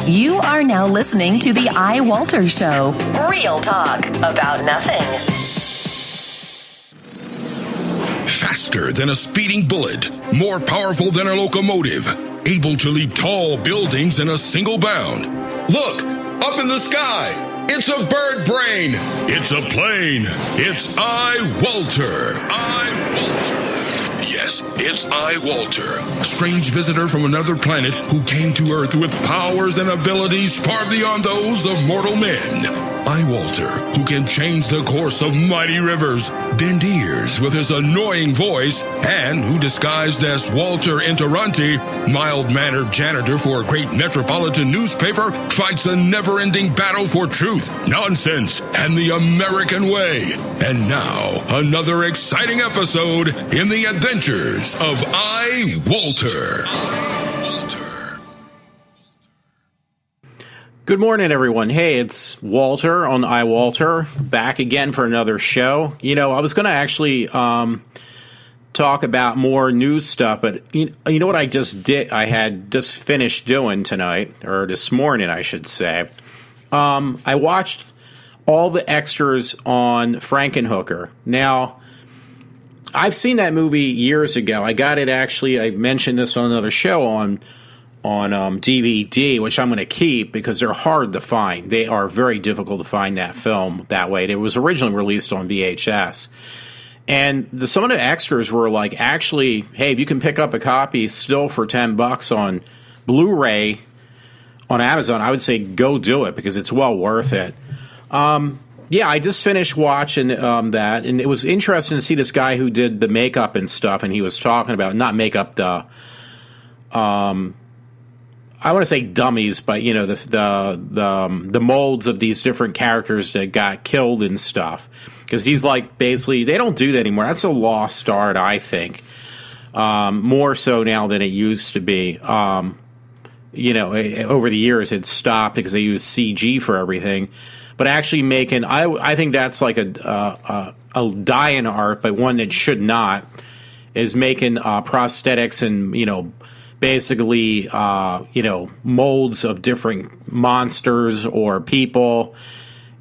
You are now listening to the iWalter Show. Real talk about nothing. Faster than a speeding bullet, more powerful than a locomotive, able to leap tall buildings in a single bound. Look, up in the sky. It's a bird brain. It's a plane. It's iWalter. Yes, it's iWalter, a strange visitor from another planet who came to Earth with powers and abilities far beyond those of mortal men. iWalter, who can change the course of mighty rivers, bend ears with his annoying voice, and who disguised as Walter Interranti, mild-mannered janitor for a great metropolitan newspaper, fights a never-ending battle for truth, nonsense, and the American way. And now, another exciting episode in the adventures of iWalter. Good morning, everyone. Hey, it's Walter on iWalter, back again for another show. You know, I was going to actually talk about more news stuff, but you know what I just did? I had just finished doing tonight, or this morning, I should say. I watched all the extras on Frankenhooker. Now, I've seen that movie years ago. I got it actually, I mentioned this on another show on DVD, which I'm going to keep because they're hard to find. They are very difficult to find that film that way. It was originally released on VHS. And some of the extras were like, actually, hey, if you can pick up a copy still for $10 on Blu-ray on Amazon, I would say go do it because it's well worth it. Yeah, I just finished watching that, and it was interesting to see this guy who did the makeup and stuff, and he was talking about, not makeup, I want to say dummies, but you know the molds of these different characters that got killed and stuff. Because he's like, basically, they don't do that anymore. That's a lost art, I think. More so now than it used to be. You know, over the years it's stopped because they use CG for everything. But actually making, I think that's like a dying art, but one that should not, is making prosthetics and basically, molds of different monsters or people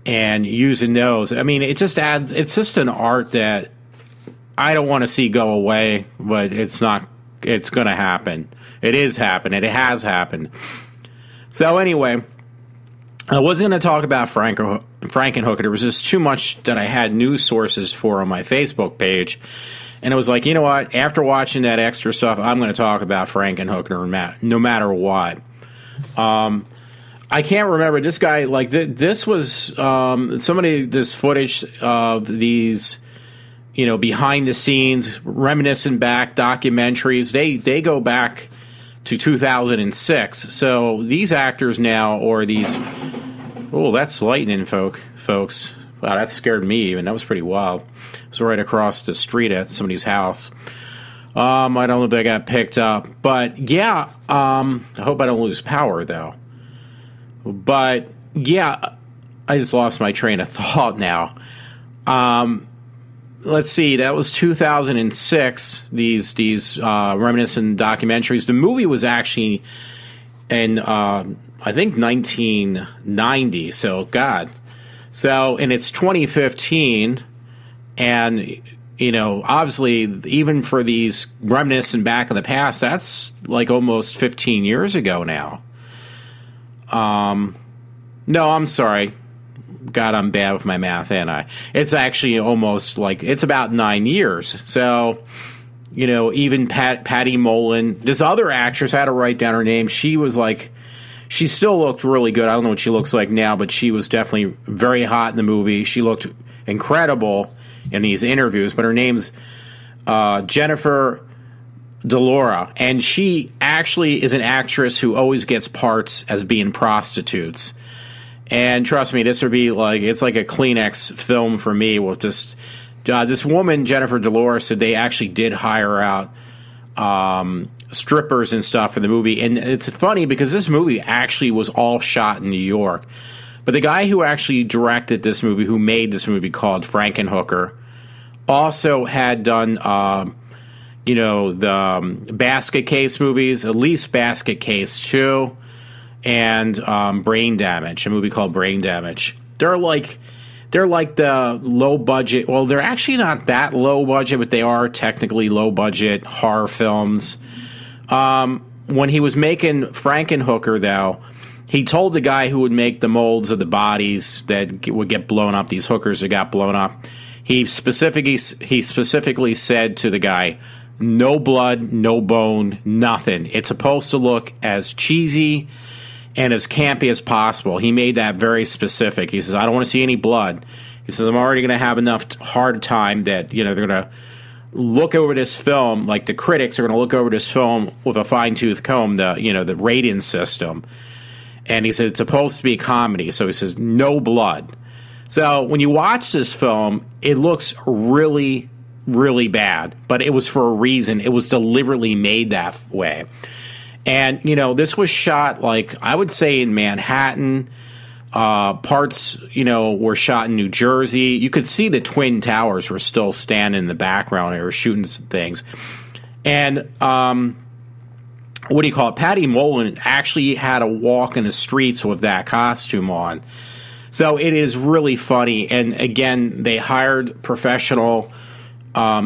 and using those. I mean, it just adds, it's just an art that I don't want to see go away, but it's going to happen. It is happening. It has happened. So anyway, I wasn't going to talk about Frankenhooker. There was just too much that I had news sources for on my Facebook page. And it was like, you know what? After watching that extra stuff, I'm going to talk about Frankenhooker no matter what. I can't remember this guy. Like this was this footage of these, behind the scenes, reminiscent back documentaries. They go back to 2006. So these actors now, or these, that's lightning, folks. Wow, that scared me even. That was pretty wild. It was right across the street at somebody's house. I don't know if I got picked up. But, yeah, I hope I don't lose power, though. But, yeah, I just lost my train of thought now. Let's see, that was 2006, these reminiscent documentaries. The movie was actually in, I think, 1990, so, God. So, and it's 2015, and, obviously, even for these reminiscent back in the past, that's like almost 15 years ago now. No, I'm sorry. God, I'm bad with my math, ain't I? It's actually almost like, it's about 9 years. So, even Patty Mullen, this other actress, I had to write down her name, she was like, she still looked really good. I don't know what she looks like now, but she was definitely very hot in the movie. She looked incredible in these interviews, but her name's Jennifer Delora, and she actually is an actress who always gets parts as being prostitutes. And trust me, this would be like, it's like a Kleenex film for me with just this woman, Jennifer Delora, said they actually did hire out strippers and stuff for the movie. And it's funny because this movie actually was all shot in New York. But the guy who actually directed this movie, who made this movie called Frankenhooker, also had done, the Basket Case movies, at least Basket Case 2. and Brain Damage, a movie called Brain Damage. They're like the low budget. Well, they're actually not that low budget, but they are technically low budget horror films. When he was making Frankenhooker, though, he told the guy who would make the molds of the bodies that would get blown up, these hookers that got blown up, he specifically said to the guy, no blood, no bone, nothing. It's supposed to look as cheesy and as campy as possible. He made that very specific. He says, I don't want to see any blood. He says, I'm already going to have enough hard time that, they're going to look over this film, like the critics are going to look over this film with a fine-tooth comb, the rating system. And he said, it's supposed to be a comedy. So he says, no blood. So when you watch this film, it looks really, really bad. But it was for a reason. It was deliberately made that way. And, this was shot, I would say in Manhattan. Parts, were shot in New Jersey. You could see the Twin Towers were still standing in the background. They were shooting things. And, Patty Mullen actually had to walk in the streets with that costume on. So it is really funny. And again, they hired professional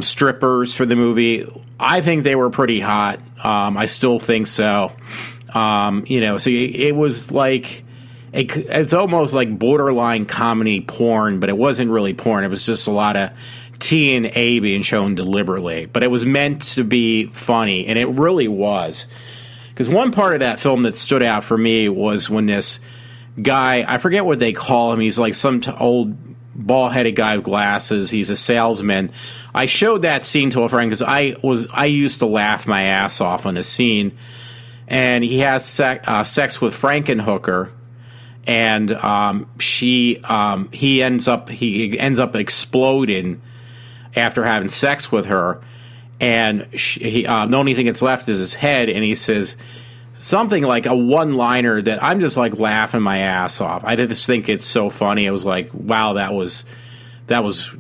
strippers for the movie. I think they were pretty hot. I still think so. So it was like, it's almost like borderline comedy porn, but it wasn't really porn. It was just a lot of T and A being shown deliberately. But it was meant to be funny, and it really was. Because one part of that film that stood out for me was when this guy, I forget what they call him, he's like some old bald-headed guy with glasses, he's a salesman. I showed that scene to a friend because I used to laugh my ass off on the scene. And he has sex with Frankenhooker, and he ends up exploding after having sex with her. And the only thing that's left is his head, and he says something like a one-liner that I'm just like laughing my ass off. I just think it's so funny. It was like, wow, that was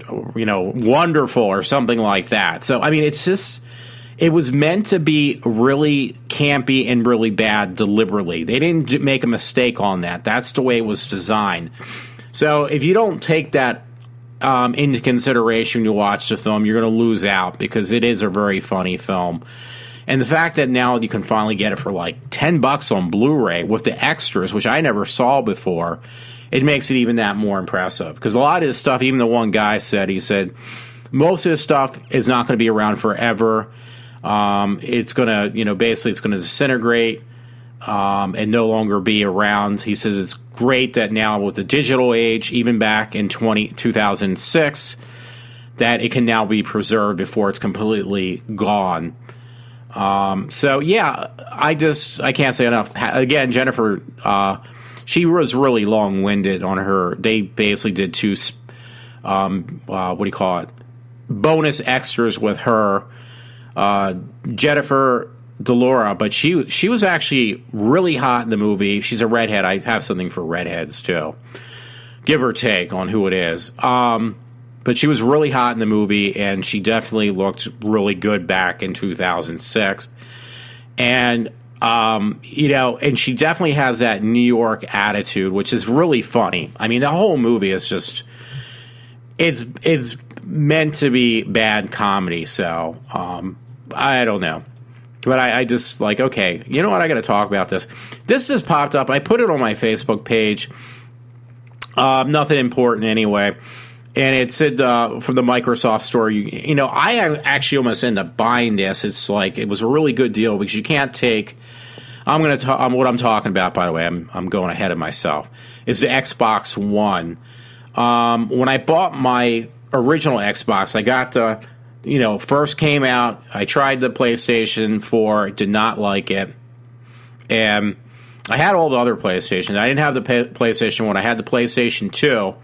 wonderful, or something like that. So I mean, it was meant to be really campy and really bad deliberately. They didn't make a mistake on that. That's the way it was designed. So if you don't take that into consideration when you watch the film, you're going to lose out, because it is a very funny film. And the fact that now you can finally get it for like $10 on Blu-ray with the extras, which I never saw before, it makes it even that more impressive. Because a lot of this stuff, even the one guy said, he said, most of this stuff is not going to be around forever. It's going to, basically it's going to disintegrate and no longer be around. He says it's great that now with the digital age, even back in 2006, that it can now be preserved before it's completely gone. So yeah, I can't say enough. Again, Jennifer, she was really long-winded on her. They basically did two, bonus extras with her, Jennifer Delora, but she was actually really hot in the movie. She's a redhead. I have something for redheads too, give or take on who it is. But she was really hot in the movie, and she definitely looked really good back in 2006. And and she definitely has that New York attitude, which is really funny. I mean, the whole movie is just it's meant to be bad comedy. So I don't know. But I just like, okay, you know what? I got to talk about this. This just popped up. I put it on my Facebook page. Nothing important anyway. And it said from the Microsoft store, I actually almost ended up buying this. It's like, it was a really good deal because you can't take. I'm going to talk. What I'm talking about, by the way, I'm going ahead of myself. Is the Xbox One. When I bought my original Xbox, I got the. First came out, I tried the PlayStation 4, did not like it. And I had all the other PlayStations. I didn't have the PlayStation 1. I had the PlayStation 2.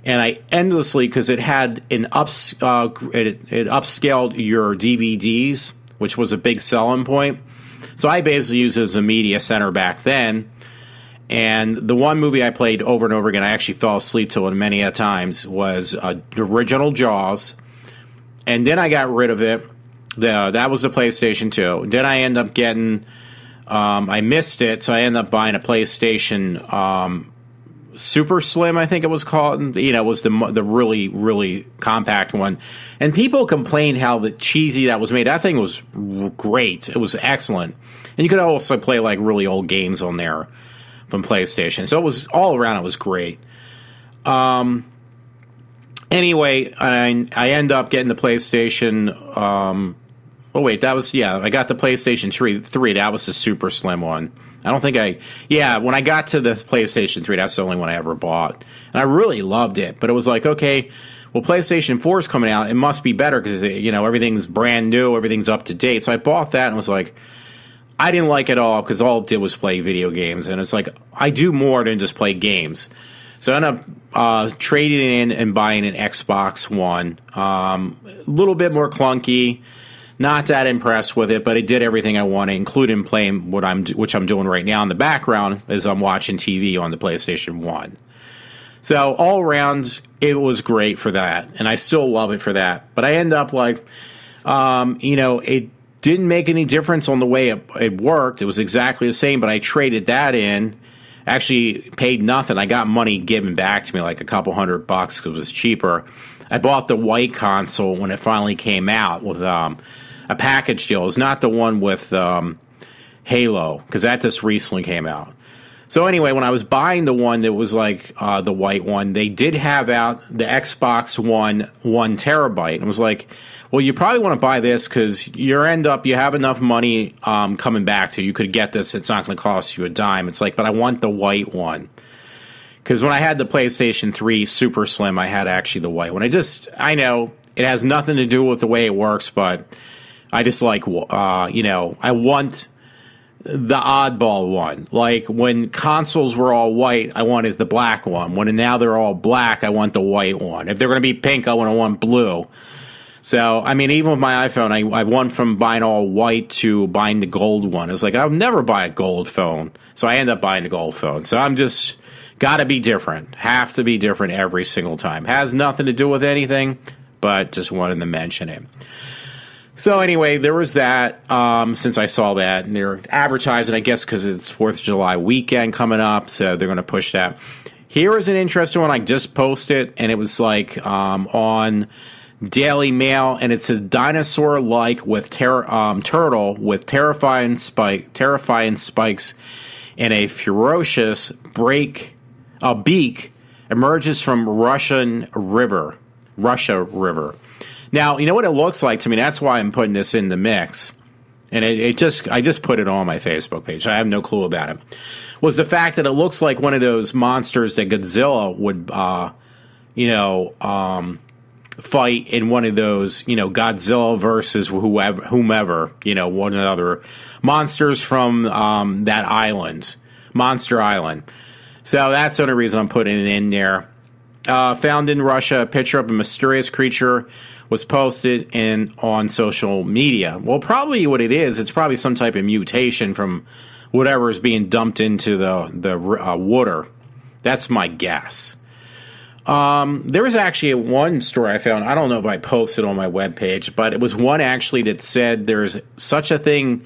And I endlessly, because it had it upscaled your DVDs, which was a big selling point. So I basically used it as a media center back then. And the one movie I played over and over again, I actually fell asleep to it many a times, was the original Jaws. And then I got rid of it. That was the PlayStation 2. Then I ended up getting I missed it, so I ended up buying a PlayStation Super Slim, I think it was called. You know, it was the really, really compact one. And people complained how cheesy that was made. That thing was great. It was excellent. And you could also play like really old games on there from PlayStation. So it was all around, it was great. Anyway, I end up getting the PlayStation. I got the PlayStation 3. That was the super slim one. I don't think when I got to the PlayStation 3, that's the only one I ever bought. And I really loved it. But it was like, okay, well, PlayStation 4 is coming out. It must be better because, everything's brand new. Everything's up to date. So I bought that and was like, I didn't like it all because all it did was play video games. And it's like, I do more than just play games. So I ended up trading in and buying an Xbox One. A little bit more clunky. Not that impressed with it, but it did everything I wanted, including playing which I'm doing right now in the background as I'm watching TV on the PlayStation 1. So all around, it was great for that, and I still love it for that. But I end up like, it didn't make any difference on the way it worked. It was exactly the same, but I traded that in. Actually paid nothing. I got money given back to me, like a couple $100 because it was cheaper. I bought the white console when it finally came out with a package deal. It's not the one with Halo, because that just recently came out. So anyway, when I was buying the one that was like the white one, they did have out the Xbox One 1 terabyte. And it was like, well, you probably want to buy this because you have enough money coming back to you. You could get this. It's not going to cost you a dime. It's like, but I want the white one. Because when I had the PlayStation 3 Super Slim, I had actually the white one. I know it has nothing to do with the way it works, but I just like, I want the oddball one. Like when consoles were all white, I wanted the black one. When now they're all black, I want the white one. If they're going to be pink, I want blue. So, I mean, even with my iPhone, I went from buying all white to buying the gold one. It's like, I'll never buy a gold phone. So I end up buying the gold phone. So I'm just... got to be different. Have to be different every single time. Has nothing to do with anything, but just wanted to mention it. So anyway, there was that. Since I saw that, and they're advertising, I guess, because it's 4th of July weekend coming up, so they're going to push that. Here is an interesting one I just posted, and it was like on Daily Mail, and it says dinosaur-like with turtle with terrifying spikes and a ferocious beak emerges from Russia River. Now, you know what it looks like to me? That's why I'm putting this in the mix. And I just put it on my Facebook page. I have no clue about it. Was the fact that it looks like one of those monsters that Godzilla would, fight in one of those, Godzilla versus whomever, one another. Monsters from that island, Monster Island. So that's the only reason I'm putting it in there. Found in Russia, a picture of a mysterious creature was posted on social media. Well, probably what it is, it's probably some type of mutation from whatever is being dumped into the water. That's my guess. There was actually one story I found. I don't know if I posted on my webpage, but it was one actually that said there's such a thing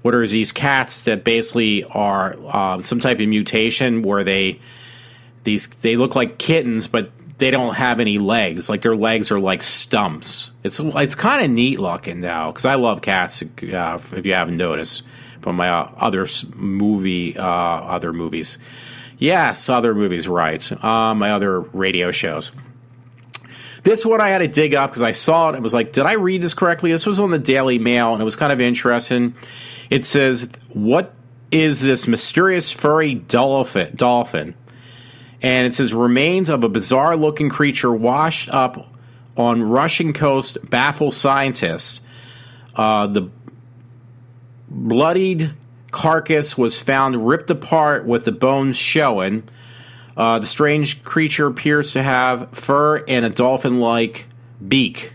where there's these cats that basically are some type of mutation where they look like kittens, but they don't have any legs. Like their legs are like stumps. It's kind of neat looking now because I love cats. If you haven't noticed from my other movies. Yes, other movies, right. My other radio shows. This one I had to dig up because I saw it. It was like, did I read this correctly? This was on the Daily Mail, and it was kind of interesting. It says, what is this mysterious furry dolphin? And it says, remains of a bizarre-looking creature washed up on Russian coast baffle scientists. The bloodied carcass was found ripped apart with the bones showing. The strange creature appears to have fur and a dolphin-like beak.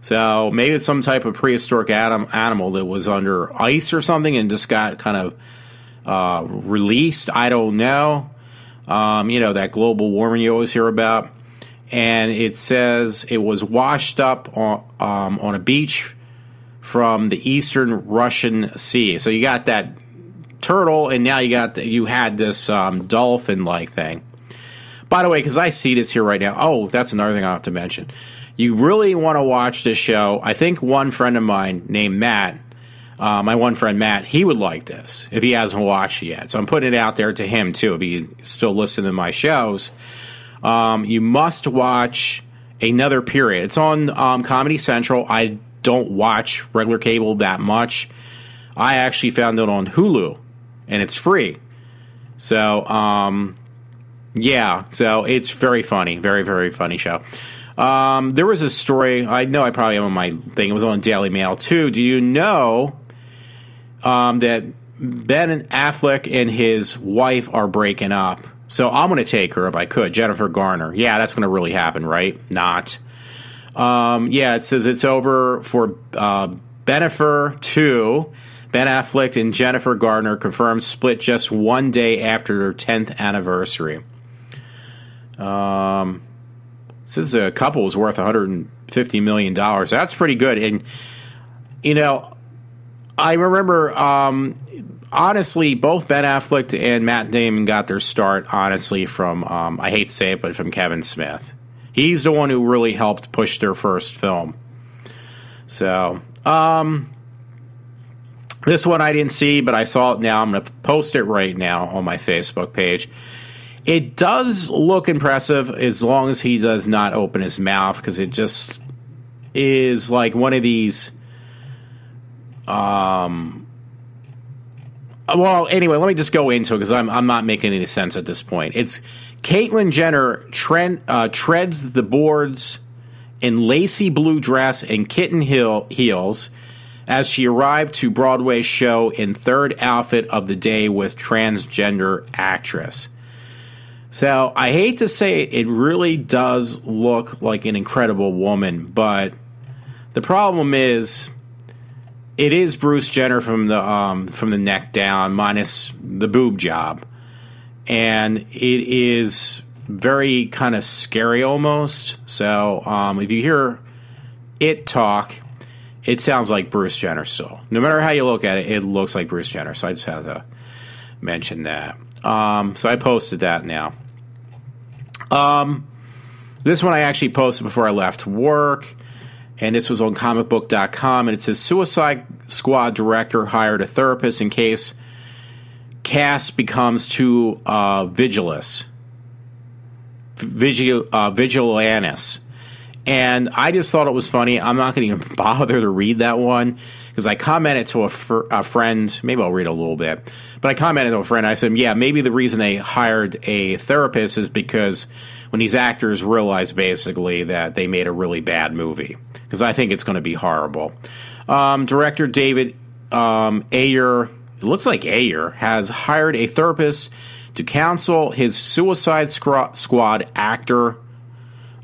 So maybe it's some type of prehistoric animal that was under ice or something and just got kind of released. I don't know. That global warming you always hear about. And it says it was washed up on a beach from the eastern Russian Sea. So you got that turtle, and now you had this dolphin-like thing. By the way, because I see this here right now. Oh, that's another thing I have to mention. You really want to watch this show. I think one friend of mine named Matt, my one friend Matt, he would like this if he hasn't watched it yet. So I'm putting it out there to him, too, if he still listens to my shows. You must watch Another Period. It's on Comedy Central. I don't watch regular cable that much. I actually found it on Hulu, and it's free. So, yeah, so it's very funny. Very, very funny show. There was a story, I know I probably have on my thing, it was on Daily Mail too. Do you know that Ben Affleck and his wife are breaking up? So I'm going to take her if I could, Jennifer Garner. Yeah, that's going to really happen, right? Not. Yeah, it says it's over for Benifer 2. Ben Affleck and Jennifer Garner confirmed split just one day after their 10th anniversary. Says the couple was worth $150 million. That's pretty good. And, you know, I remember, honestly, both Ben Affleck and Matt Damon got their start, honestly, from, I hate to say it, but from Kevin Smith. He's the one who really helped push their first film. So, this one I didn't see, but I saw it now. I'm going to post it right now on my Facebook page. It does look impressive as long as he does not open his mouth, because it just is like one of these. Well, anyway, let me just go into it because I'm not making any sense at this point. It's Caitlyn Jenner treads the boards in lacy blue dress and kitten heels as she arrived to Broadway show in third outfit of the day with transgender actress. So I hate to say it really does look like an incredible woman, but the problem is it is Bruce Jenner from the neck down, minus the boob job, and it is very kind of scary almost. So if you hear it talk, it sounds like Bruce Jenner still. No matter how you look at it, it looks like Bruce Jenner. So I just have to mention that. So I posted that now. This one I actually posted before I left work, and this was on comicbook.com, and it says Suicide Squad director hired a therapist in case cast becomes too vigilantes. And I just thought it was funny. I'm not going to even bother to read that one because I commented to a friend. Maybe I'll read a little bit. But I commented to a friend. I said, yeah, maybe the reason they hired a therapist is because when these actors realize basically that they made a really bad movie. Because I think it's going to be horrible. Director David Ayer, it looks like Ayer, has hired a therapist to counsel his Suicide Squad actor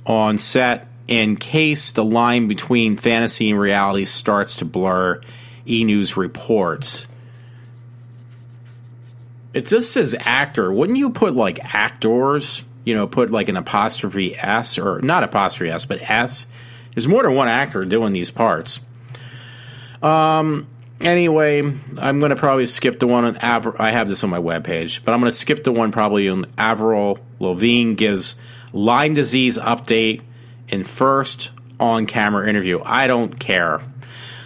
on set in case the line between fantasy and reality starts to blur, E! News reports. It just says actor. Wouldn't you put like actors? You know, put like an apostrophe S, or not apostrophe S, but S. There's more than one actor doing these parts. Anyway, I'm going to probably skip the one on I have this on my webpage, but I'm going to skip the one probably on Avril Lavigne gives Lyme disease update in first on-camera interview. I don't care.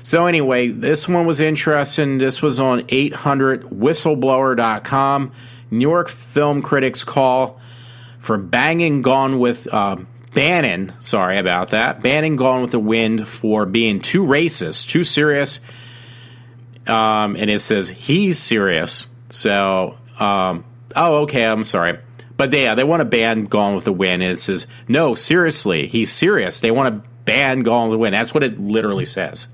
So anyway, this one was interesting. This was on 800whistleblower.com. New York film critics call for Banning Gone with Bannon. Sorry about that. Banning Gone with the Wind for being too racist, too serious. And it says he's serious. So, okay, I'm sorry. But they want to ban Gone with the Wind, and it says, no, seriously, he's serious. They want to ban Gone with the Wind. That's what it literally says.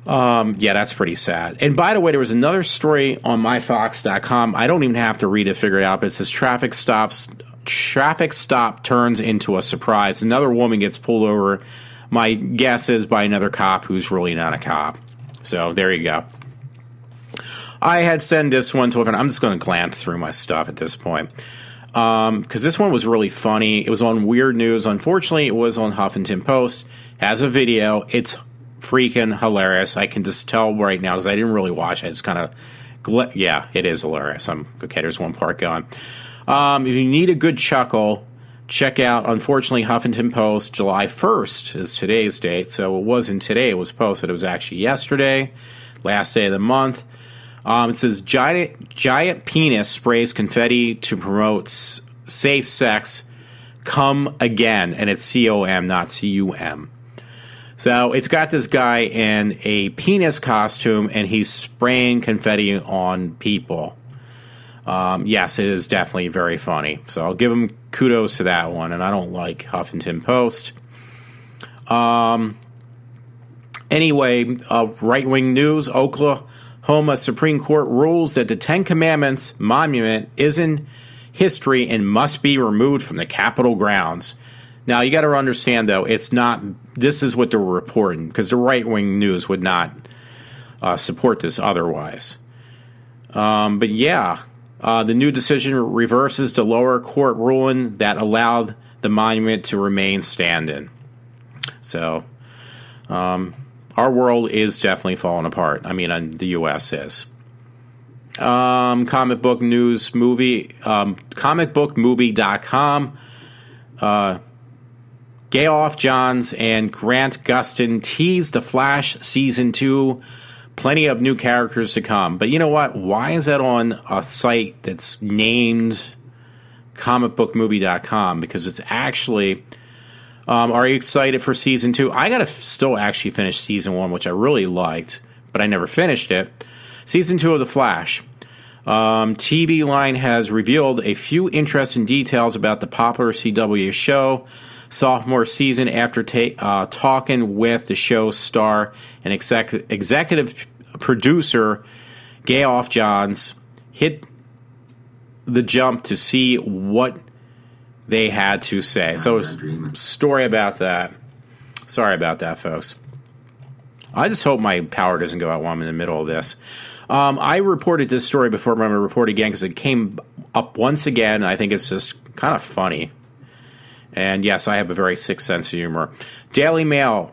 Yeah, that's pretty sad. And by the way, there was another story on myfox.com. I don't even have to read it, figure it out, but it says traffic stop turns into a surprise. Another woman gets pulled over. My guess is by another cop who's really not a cop. So there you go. I had sent this one to a friend. I'm just going to glance through my stuff at this point. Because this one was really funny. It was on Weird News. Unfortunately, it was on Huffington Post. It has a video. It's freaking hilarious. I can just tell right now because I didn't really watch it. It's kind of, yeah, it is hilarious. Okay, there's one part going. If you need a good chuckle, check out, unfortunately, Huffington Post. July 1st is today's date. So it wasn't today it was posted. It was actually yesterday, last day of the month. It says, giant penis sprays confetti to promote safe sex. Come again. And it's C-O-M, not C-U-M. So it's got this guy in a penis costume, and he's spraying confetti on people. Yes, it is definitely very funny. So I'll give him kudos to that one, and I don't like Huffington Post. Anyway, right-wing news, Oklahoma Supreme Court rules that the Ten Commandments monument is in history and must be removed from the Capitol grounds. Now, you got to understand, though, it's not, this is what they're reporting, because the right-wing news would not support this otherwise. But yeah, the new decision reverses the lower court ruling that allowed the monument to remain standing. So, our world is definitely falling apart. I mean, the U.S. is. Comic book news movie, comicbookmovie.com. Geoff Johns and Grant Gustin teased The Flash Season 2. Plenty of new characters to come. But you know what? Why is that on a site that's named comicbookmovie.com? Because it's actually... are you excited for Season 2? I got to still actually finish Season 1, which I really liked, but I never finished it. Season 2 of The Flash. TV Line has revealed a few interesting details about the popular CW show. Sophomore season, after talking with the show's star and executive producer Geoff Johns, hit the jump to see what they had to say. So, story about that. Sorry about that, folks. I just hope my power doesn't go out while I'm in the middle of this. I reported this story before, but I'm going to report it again because it came up once again. I think it's just kind of funny. And yes, I have a very sick sense of humor. Daily Mail.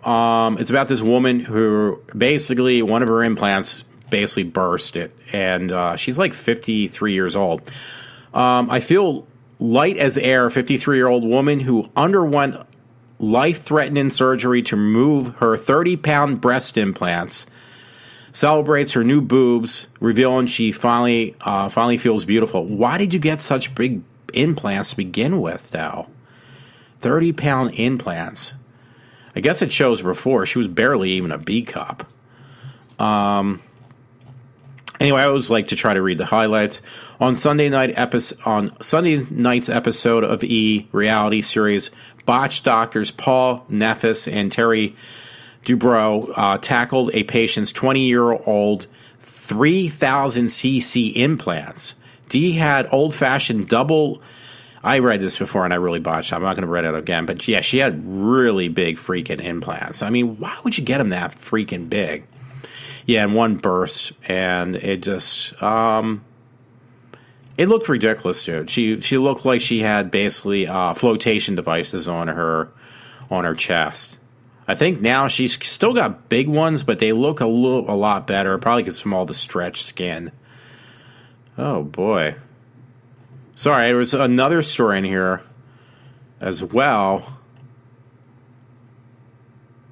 It's about this woman who basically, one of her implants basically burst it. And she's like 53 years old. I feel light as air, 53-year-old woman who underwent life-threatening surgery to remove her 30-pound breast implants. Celebrates her new boobs, revealing she finally feels beautiful. Why did you get such big implants to begin with, though? 30-pound implants. I guess it shows before. She was barely even a B cup. Anyway, I always like to try to read the highlights. On Sunday night's episode of E! Reality series, botched doctors Paul Neffes and Terry Dubrow tackled a patient's 20-year-old 3,000 cc implants. Dee had old-fashioned double... I read this before and I really botched it. I'm not going to read it again. But yeah, she had really big freaking implants. I mean, why would you get them that freaking big? Yeah, and one burst. And it just... it looked ridiculous, dude. She looked like she had basically flotation devices on her chest. I think now she's still got big ones, but they look a lot better. Probably because from all the stretched skin. Oh, boy. Sorry, there was another story in here as well.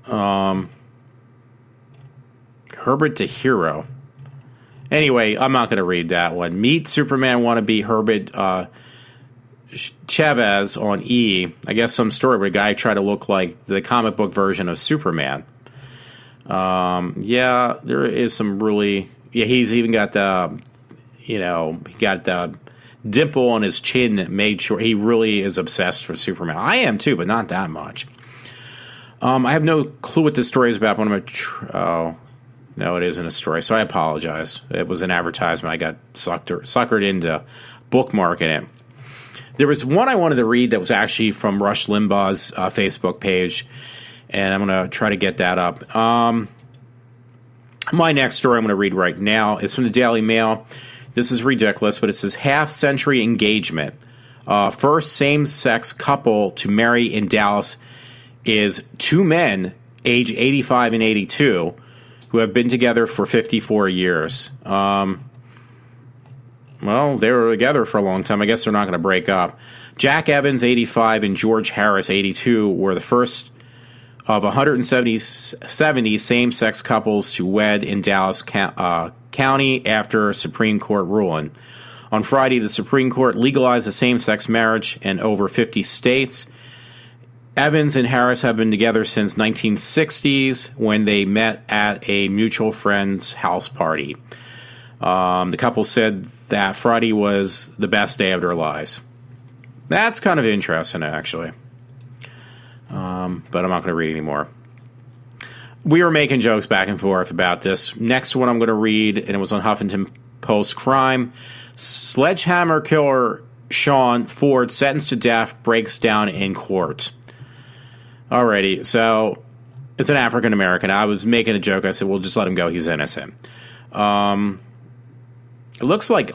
Herbert the Hero. Anyway, I'm not going to read that one. Meet Superman wannabe Herbert Chavez on E! I guess some story where a guy tried to look like the comic book version of Superman. Yeah, there is some really... Yeah, he's even got the... he got the dimple on his chin that made sure he really is obsessed with Superman. I am too, but not that much. I have no clue what this story is about. But no, it isn't a story, so I apologize. It was an advertisement. I got suckered into bookmarking it. There was one I wanted to read that was actually from Rush Limbaugh's Facebook page, and I'm going to try to get that up. My next story I'm going to read right now is from the Daily Mail. This is ridiculous, but it says half-century engagement. First same-sex couple to marry in Dallas is two men age 85 and 82, who have been together for 54 years. Well, they were together for a long time. I guess they're not going to break up. Jack Evans, 85, and George Harris, 82, were the first of 170 same-sex couples to wed in Dallas County after a Supreme Court ruling. On Friday, the Supreme Court legalized a same-sex marriage in over 50 states. Evans and Harris have been together since 1960s when they met at a mutual friend's house party. The couple said that Friday was the best day of their lives. That's kind of interesting, actually. But I'm not going to read anymore. We were making jokes back and forth about this. Next one I'm going to read, and it was on Huffington Post Crime. Sledgehammer killer Sean Ford, sentenced to death, breaks down in court. Alrighty, so it's an African American. I was making a joke. I said, "Well, just let him go. He's innocent." It looks like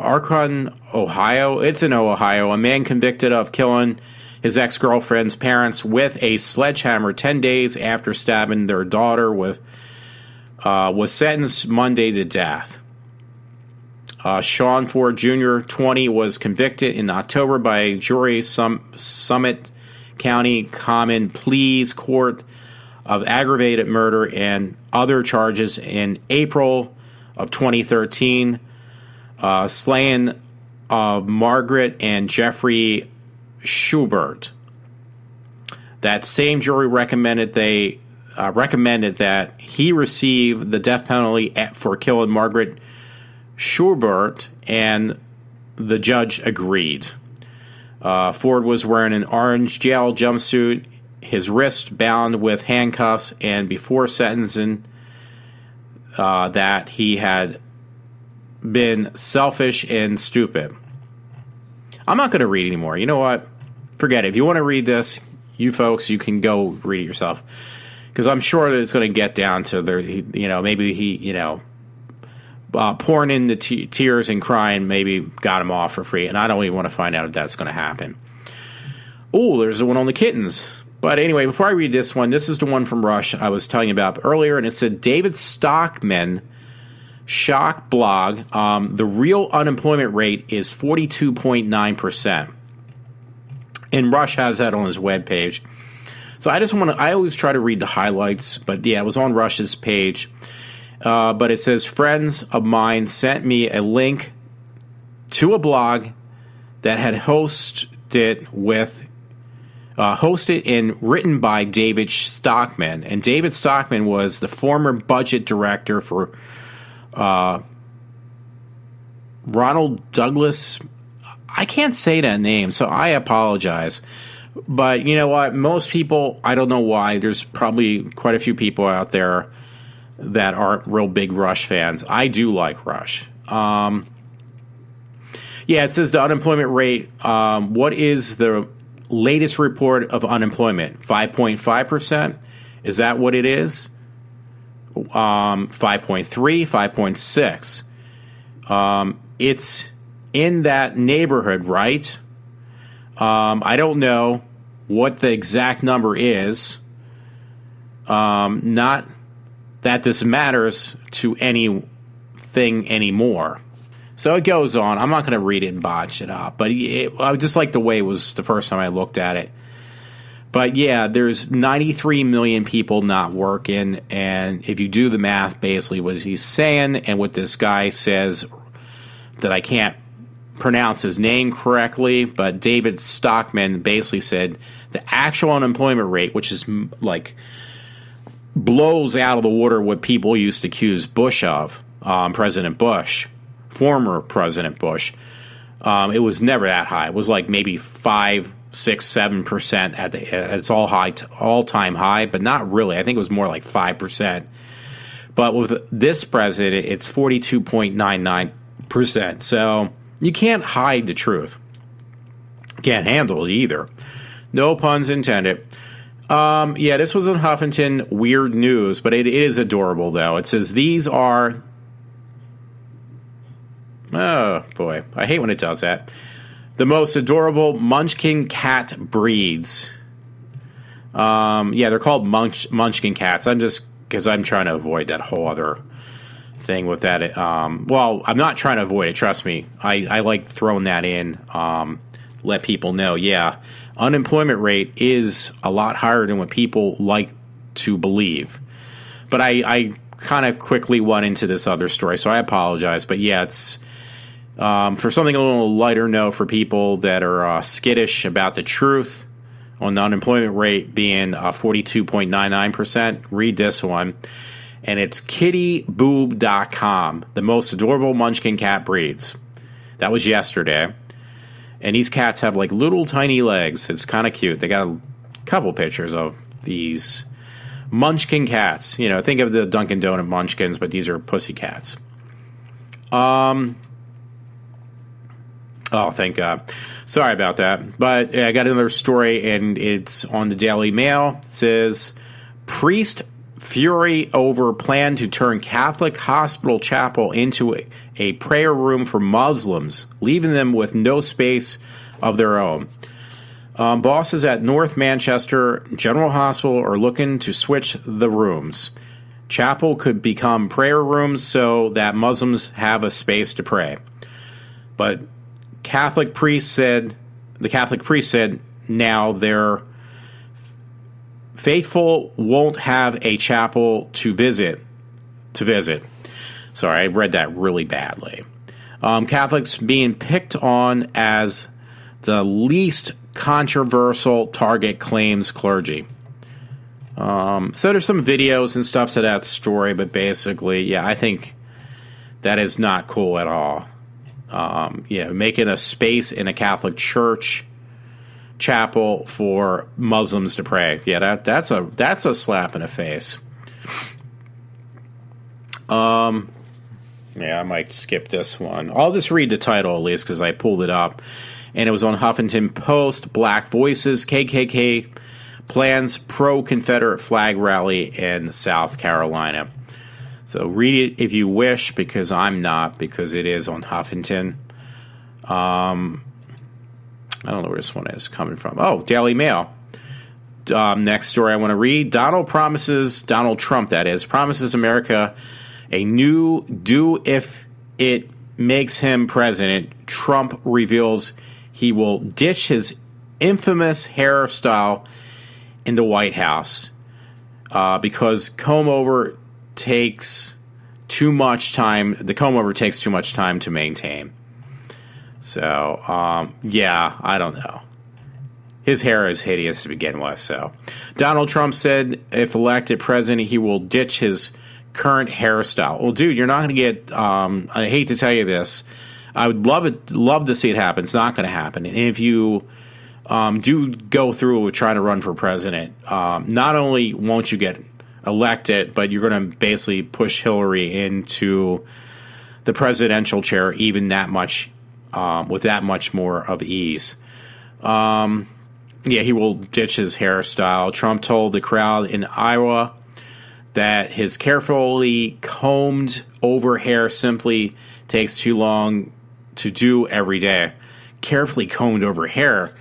Akron, Ohio. It's in Ohio. A man convicted of killing his ex-girlfriend's parents with a sledgehammer 10 days after stabbing their daughter was sentenced Monday to death. Sean Ford Jr., 20, was convicted in October by a jury Summit County Common Pleas Court of aggravated murder and other charges in April of 2013, slaying of Margaret and Jeffrey Schubert. That same jury recommended that he receive the death penalty for killing Margaret Schubert, and the judge agreed. Ford was wearing an orange jail jumpsuit, his wrist bound with handcuffs, and before sentencing that he had been selfish and stupid. I'm not going to read anymore. You know what? Forget it. If you want to read this, you folks, you can go read it yourself. Because I'm sure that it's going to get down to maybe he, pouring in the tears and crying maybe got him off for free. And I don't even want to find out if that's going to happen. Oh, there's the one on the kittens. But anyway, before I read this one, this is the one from Rush I was telling you about earlier. And it said, David Stockman, shock blog, the real unemployment rate is 42.9%. And Rush has that on his webpage. So I always try to read the highlights, but yeah, it was on Rush's page. But it says, friends of mine sent me a link to a blog that had hosted and written by David Stockman. And David Stockman was the former budget director for Ronald Douglas. I can't say that name, so I apologize. But you know what? Most people, I don't know why, there's probably quite a few people out there that aren't real big Rush fans. I do like Rush. Yeah, it says the unemployment rate. What is the latest report of unemployment? 5.5%? Is that what it is? 5.3, 5.6. It's in that neighborhood, right? I don't know what the exact number is. Not that this matters to anything anymore. So it goes on. I'm not going to read it and botch it up, but I just like the way it was the first time I looked at it. But yeah, there's 93 million people not working, and if you do the math, basically what he's saying, and what this guy says, that I can't pronounce his name correctly, but David Stockman basically said the actual unemployment rate, which is like blows out of the water what people used to accuse Bush of, President Bush, former President Bush. It was never that high. It was like maybe 5, 6, 7% at its all-time high, but not really. I think it was more like 5%. But with this president, it's 42.99%. So you can't hide the truth. Can't handle it either. No puns intended. Yeah, this was on Huffington. Weird news, but it is adorable, though. It says, these are... Oh, boy. I hate when it does that. The most adorable Munchkin cat breeds. Yeah, they're called Munchkin cats. Because I'm trying to avoid that whole other thing with that. Well, I'm not trying to avoid it. Trust me. I like throwing that in. Let people know. Yeah, unemployment rate is a lot higher than what people like to believe. But I kind of quickly went into this other story, so I apologize. But yeah, it's for something a little lighter note for people that are skittish about the truth on the unemployment rate being 42.99%. Read this one. And it's kittyboob.com, the most adorable munchkin cat breeds. That was yesterday. And these cats have like little tiny legs. It's kind of cute. They got a couple pictures of these munchkin cats. You know, think of the Dunkin' Donut munchkins, but these are pussy cats. Oh, thank God. Sorry about that. But I got another story, and it's on the Daily Mail. It says, priest fury over plan to turn Catholic hospital chapel into a prayer room for Muslims, leaving them with no space of their own. Bosses at North Manchester General Hospital are looking to switch the rooms. Chapel could become prayer rooms so that Muslims have a space to pray. But the Catholic priest said now their faithful won't have a chapel to visit. Sorry, I read that really badly. Catholics being picked on as the least controversial target, claims clergy. So there's some videos and stuff to that story, but basically, yeah, I think that is not cool at all. Making a space in a Catholic church chapel for Muslims to pray. Yeah, that's a slap in the face. Yeah, I might skip this one. I'll just read the title at least because I pulled it up, and it was on Huffington Post. Black Voices, KKK plans pro-Confederate flag rally in South Carolina. So read it if you wish, because I'm not, because it is on Huffington. I don't know where this one is coming from. Oh, Daily Mail. Next story I want to read. Donald Trump, that is, promises America a new do if it makes him president. Trump reveals he will ditch his infamous hairstyle in the White House because comb-over takes too much time. The comb-over takes too much time to maintain. So, yeah, I don't know. His hair is hideous to begin with. So, Donald Trump said if elected president, he will ditch his current hairstyle. Well, dude, you're not going to get. I hate to tell you this. I would love to see it happen. It's not going to happen. And if you do go through with trying to run for president, not only won't you get elected, but you're going to basically push Hillary into the presidential chair even that much. With that much more of ease. Yeah, he will ditch his hairstyle. Trump told the crowd in Iowa that his carefully combed over hair simply takes too long to do every day. Carefully combed over hair?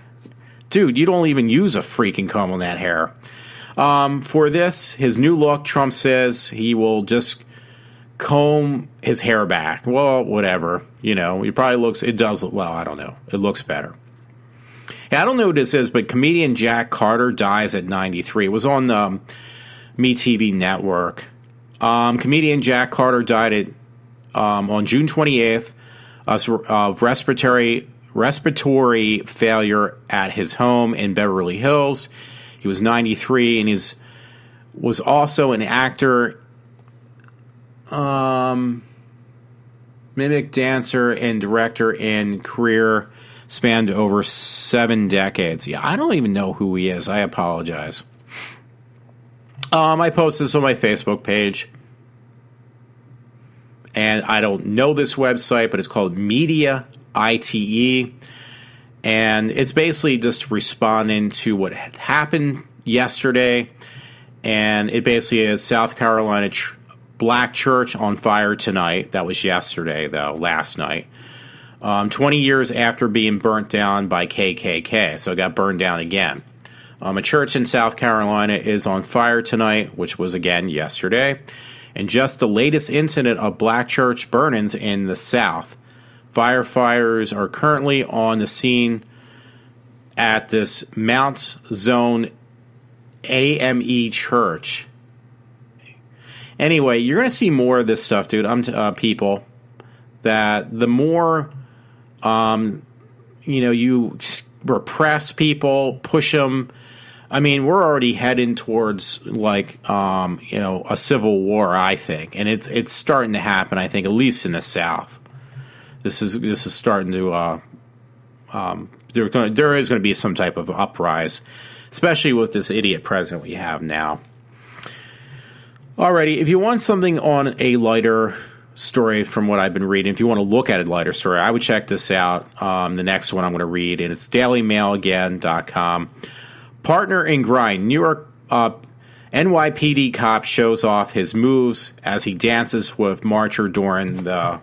Dude, you don't even use a freaking comb on that hair. For this, his new look, Trump says he will just comb his hair back. Well, whatever. You know, it does, well, I don't know. It looks better. Yeah, I don't know who this is, but comedian Jack Carter dies at 93. It was on the MeTV network. Comedian Jack Carter died on June 28th of respiratory failure at his home in Beverly Hills. He was 93 and was also an actor, mimic dancer, and director, and career spanned over 7 decades. Yeah, I don't even know who he is. I apologize. I posted this on my Facebook page. And I don't know this website, but it's called Media ITE. And it's basically just responding to what had happened yesterday. And it basically is South Carolina Black church on fire tonight. That was yesterday, though, last night. 20 years after being burnt down by KKK. So it got burned down again. A church in South Carolina is on fire tonight, which was again yesterday. And just the latest incident of black church burn-ins in the South. Firefighters are currently on the scene at this Mount Zone AME church. Anyway, you're going to see more of this stuff, dude. People, that the more, you repress people, push them. I mean, we're already heading towards a civil war, I think, and it's starting to happen. I think, at least in the South, this is starting to. There is going to be some type of uprise, especially with this idiot president we have now. Alrighty, if you want something on a lighter story from what I've been reading, if you want to look at a lighter story, I would check this out. The next one I'm going to read, and it's DailyMailAgain.com. Partner in grind. New York NYPD cop shows off his moves as he dances with marcher during the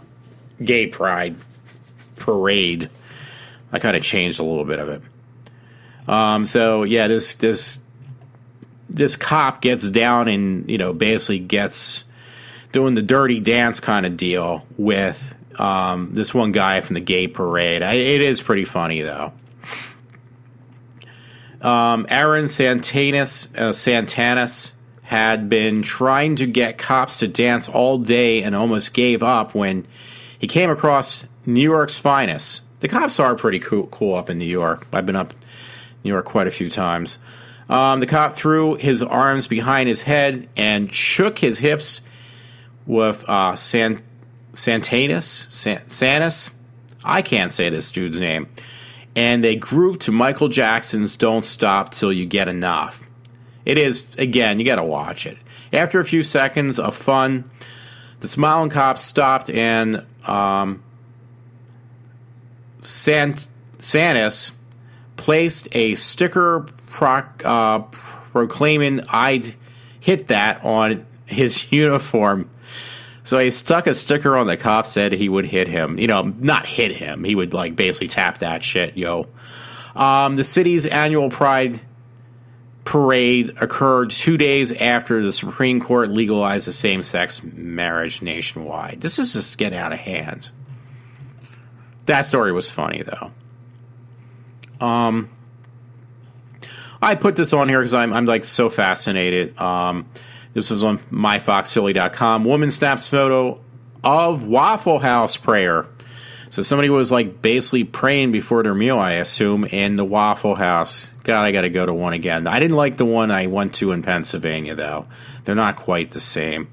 gay pride parade. I kind of changed a little bit of it. This cop gets down and, basically gets doing the dirty dance kind of deal with this one guy from the gay parade. It is pretty funny, though. Aaron Santanis had been trying to get cops to dance all day and almost gave up when he came across New York's finest. The cops are pretty cool up in New York. I've been up in New York quite a few times. The cop threw his arms behind his head and shook his hips with Santanis. I can't say this dude's name. And they grooved to Michael Jackson's Don't Stop Till You Get Enough. It is, again, you got to watch it. After a few seconds of fun, the smiling cop stopped and Santanis placed a sticker proclaiming I'd hit that on his uniform. So he stuck a sticker on the cop, said he would hit him. Not hit him. He would basically tap that shit, yo. The city's annual Pride parade occurred 2 days after the Supreme Court legalized the same-sex marriage nationwide. This is just getting out of hand. That story was funny, though. I put this on here because I'm so fascinated. This was on myfoxphilly.com. Woman snaps photo of Waffle House prayer. So somebody was basically praying before their meal, I assume, in the Waffle House. God, I got to go to one again. I didn't like the one I went to in Pennsylvania, though. They're not quite the same.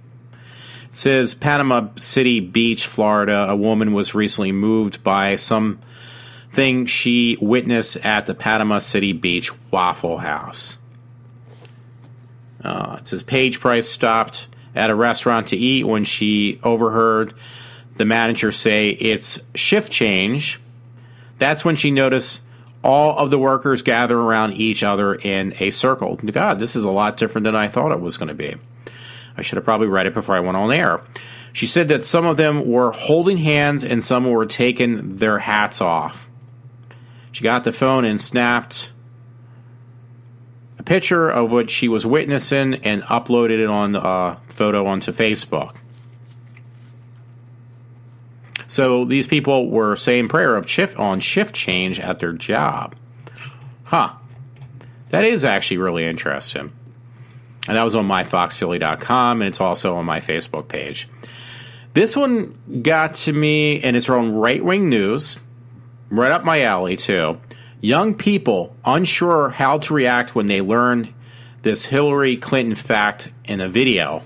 It says, Panama City Beach, Florida. A woman was recently moved by something she witnessed at the Panama City Beach Waffle House. It says Paige Price stopped at a restaurant to eat when she overheard the manager say it's shift change. That's when she noticed all of the workers gather around each other in a circle. God, this is a lot different than I thought it was going to be. I should have probably read it before I went on air. She said that some of them were holding hands and some were taking their hats off. She got the phone and snapped a picture of what she was witnessing and uploaded it on photo onto Facebook. So these people were saying prayer of shift change at their job. Huh. That is actually really interesting. And that was on myfoxphilly.com, and it's also on my Facebook page. This one got to me, and it's on right-wing news. Right up my alley, too. Young people unsure how to react when they learn this Hillary Clinton fact in a video.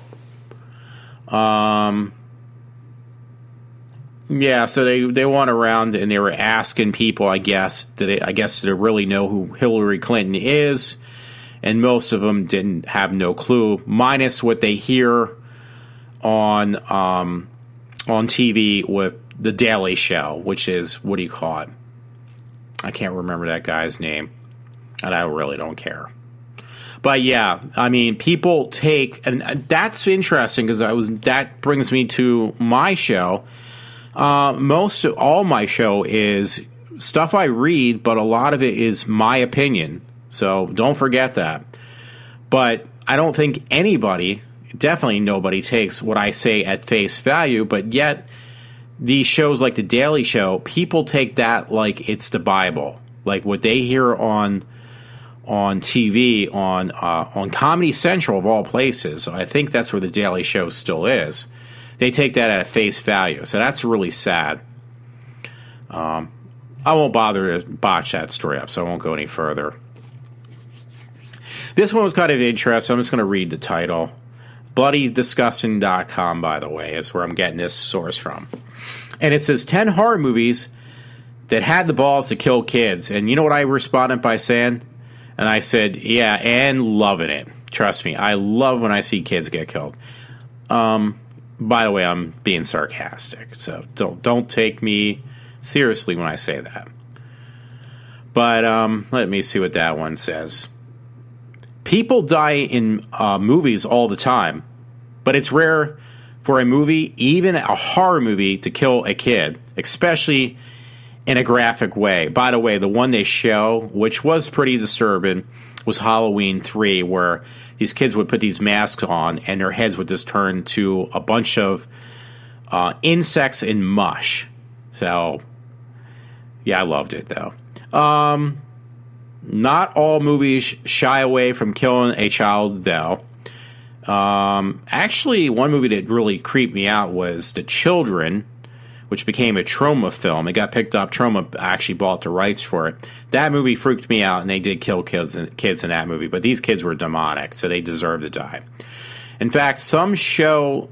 Yeah, so they went around and they were asking people, I guess, did they really know who Hillary Clinton is? And most of them didn't have no clue, minus what they hear on TV with The Daily Show, which is, what do you call it? I can't remember that guy's name, and I really don't care. But yeah, I mean, people take, and that's interesting because that brings me to my show. Most of all my show is stuff I read, but a lot of it is my opinion. So don't forget that. But I don't think anybody, definitely nobody, takes what I say at face value, but yet these shows like The Daily Show, people take that like it's the Bible. Like what they hear on TV, on Comedy Central of all places. I think that's where The Daily Show still is. They take that at face value. So that's really sad. I won't bother to botch that story up, so I won't go any further. This one was kind of interesting. I'm just going to read the title. BloodyDisgusting.com, by the way, is where I'm getting this source from. And it says 10 horror movies that had the balls to kill kids. And you know what I responded by saying? And I said, yeah, and loving it. Trust me, I love when I see kids get killed. By the way, I'm being sarcastic, so don't take me seriously when I say that. But let me see what that one says. People die in movies all the time, but it's rare for a movie, even a horror movie, to kill a kid, especially in a graphic way. By the way, the one they show, which was pretty disturbing, was Halloween 3, where these kids would put these masks on and their heads would just turn to a bunch of insects and mush. So, yeah, I loved it, though. Not all movies shy away from killing a child, though. Actually, one movie that really creeped me out was The Children, which became a Troma film. It got picked up. Troma actually bought the rights for it. That movie freaked me out, and they did kill kids in that movie. But these kids were demonic, so they deserved to die. In fact, some show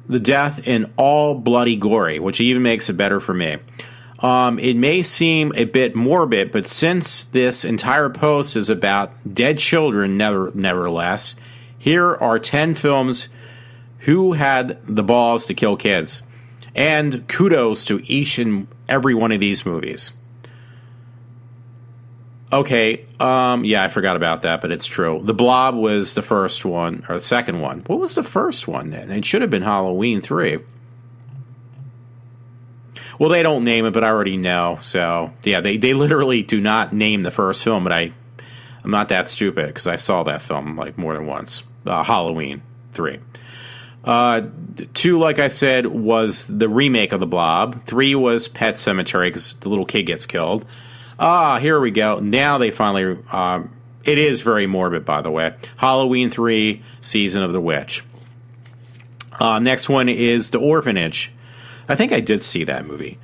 the death in all bloody glory, which even makes it better for me. It may seem a bit morbid, but since this entire post is about dead children, nevertheless, here are 10 films who had the balls to kill kids. And kudos to each and every one of these movies. Okay, yeah, I forgot about that, but it's true. The Blob was the first one, or the second one. What was the first one then? It should have been Halloween 3. Well, they don't name it, but I already know. So, yeah, they literally do not name the first film, but I'm not that stupid because I saw that film like more than once. Halloween 3. 2, like I said, was the remake of The Blob. 3 was Pet Sematary because the little kid gets killed. Here we go. Now they finally... it is very morbid, by the way. Halloween 3, Season of the Witch. Next one is The Orphanage. I think I did see that movie.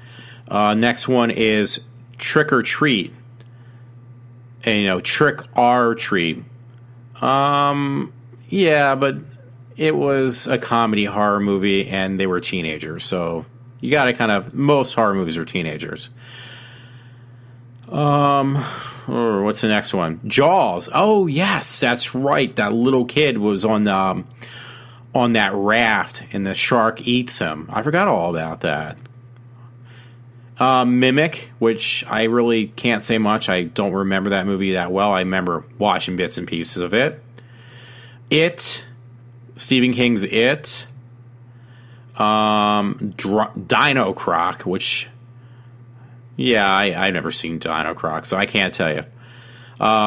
Next one is Trick or Treat. And, Trick or Treat. Yeah, but it was a comedy horror movie, and they were teenagers. So you got to kind of... Most horror movies are teenagers. Or what's the next one? Jaws. Oh, yes, that's right. That little kid was on that raft, and the shark eats him. I forgot all about that. Mimic, which I really can't say much. I don't remember that movie that well. I remember watching bits and pieces of it. It, Stephen King's It. Dino Croc, which, yeah, I never seen Dino Croc, so I can't tell you.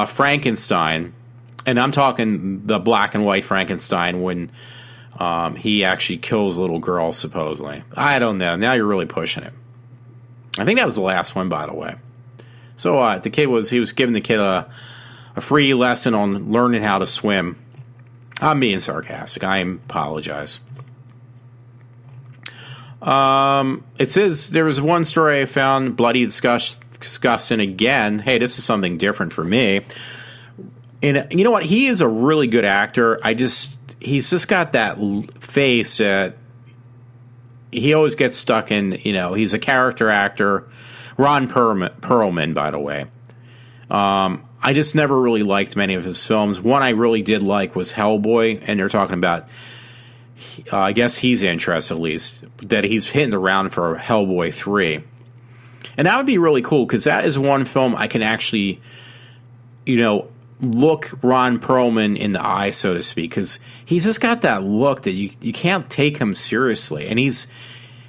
Frankenstein, and I'm talking the black and white Frankenstein when he actually kills little girls, supposedly. I don't know. Now you're really pushing it. I think that was the last one, by the way. So the kid was giving the kid a free lesson on learning how to swim. I'm being sarcastic. I apologize. It says there was one story I found, Bloody Disgusting again. Hey, this is something different for me. And you know what? He is a really good actor. He's just got that face that he always gets stuck in. He's a character actor. Ron Perlman, by the way. I just never really liked many of his films. One I really did like was Hellboy, and they're talking about, I guess he's interested at least, that he's hitting the round for Hellboy 3. And that would be really cool, because that is one film I can actually, look Ron Perlman in the eye, so to speak, because he's just got that look that you can't take him seriously. And he's,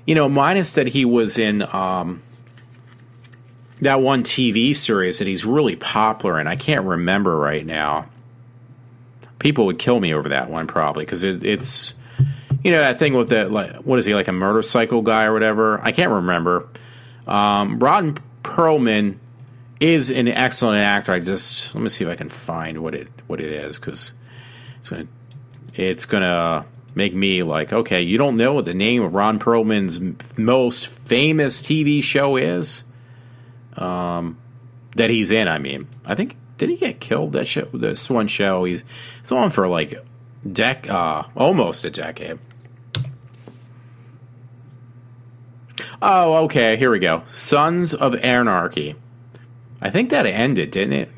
minus that he was in, that one TV series that he's really popular in. I can't remember right now. People would kill me over that one probably because it's that thing with the what is he, like a motorcycle guy or whatever? I can't remember. Ron Perlman is an excellent actor. Let me see if I can find what it is, because it's gonna make me like, okay, you don't know what the name of Ron Perlman's most famous TV show is that he's in. I mean, I think, did he get killed? This one show, he's on for like almost a decade. Oh, okay, here we go. Sons of Anarchy. I think that ended, didn't it?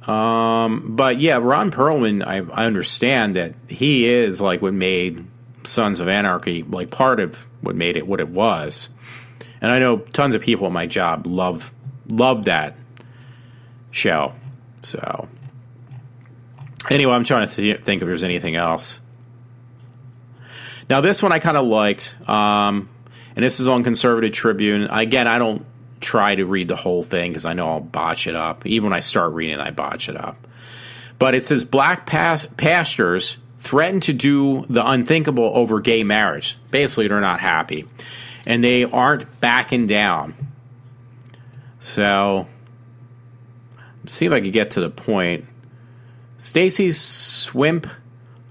But yeah, Ron Perlman, I understand that he is like what made Sons of Anarchy, like part of what made it what it was. And I know tons of people at my job love that show. So anyway, I'm trying to think if there's anything else. Now this one I kind of liked, and this is on Conservative Tribune. Again, I don't try to read the whole thing because I know I'll botch it up. Even when I start reading, I botch it up. But it says black pastors threaten to do the unthinkable over gay marriage. Basically, they're not happy. And they aren't backing down. So, let's see if I can get to the point. Stacy Swimp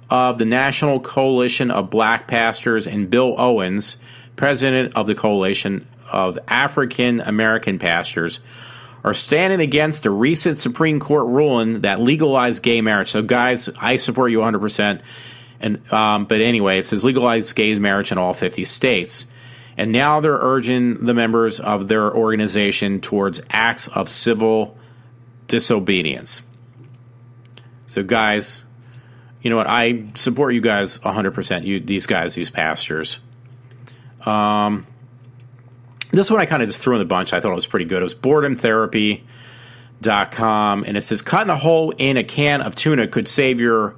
of the National Coalition of Black Pastors and Bill Owens, president of the Coalition of African American Pastors, are standing against a recent Supreme Court ruling that legalized gay marriage. So, guys, I support you 100%. And but anyway, it says legalize gay marriage in all 50 states. And now they're urging the members of their organization towards acts of civil disobedience. So, guys, you know what? I support you guys 100%. These pastors. This one I kind of just threw in the bunch. I thought it was pretty good. It was boredomtherapy.com, and it says cutting a hole in a can of tuna could save you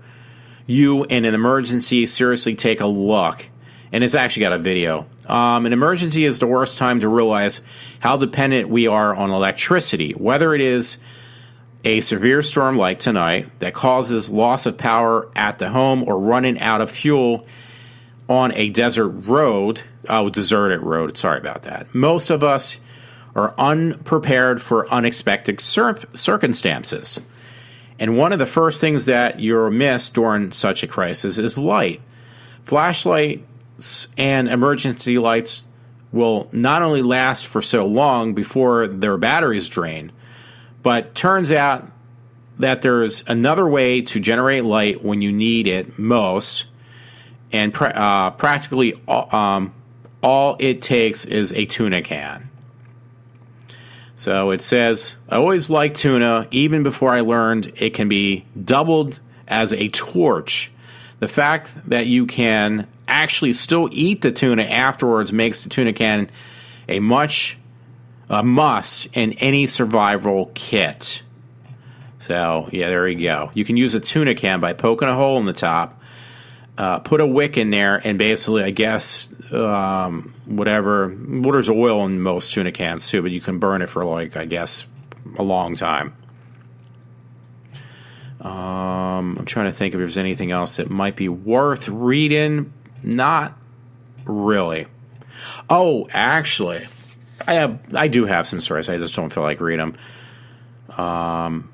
in an emergency. Seriously, take a look. And it's actually got a video. An emergency is the worst time to realize how dependent we are on electricity, whether it is a severe storm like tonight that causes loss of power at the home or running out of fuel on a deserted road. Sorry about that. Most of us are unprepared for unexpected circumstances. And one of the first things that you'll miss during such a crisis is light. Flashlights and emergency lights will not only last for so long before their batteries drain, but turns out that there's another way to generate light when you need it most. And practically all it takes is a tuna can. So it says, I always liked tuna, even before I learned it can be doubled as a torch. The fact that you can actually still eat the tuna afterwards makes the tuna can a must in any survival kit. So, yeah, there you go. You can use a tuna can by poking a hole in the top. Put a wick in there, and basically, I guess, whatever. Well, there's oil in most tuna cans, too, but you can burn it for, like, I guess, a long time. I'm trying to think if there's anything else that might be worth reading. Not really. Oh, actually, I do have some stories. I just don't feel like reading them.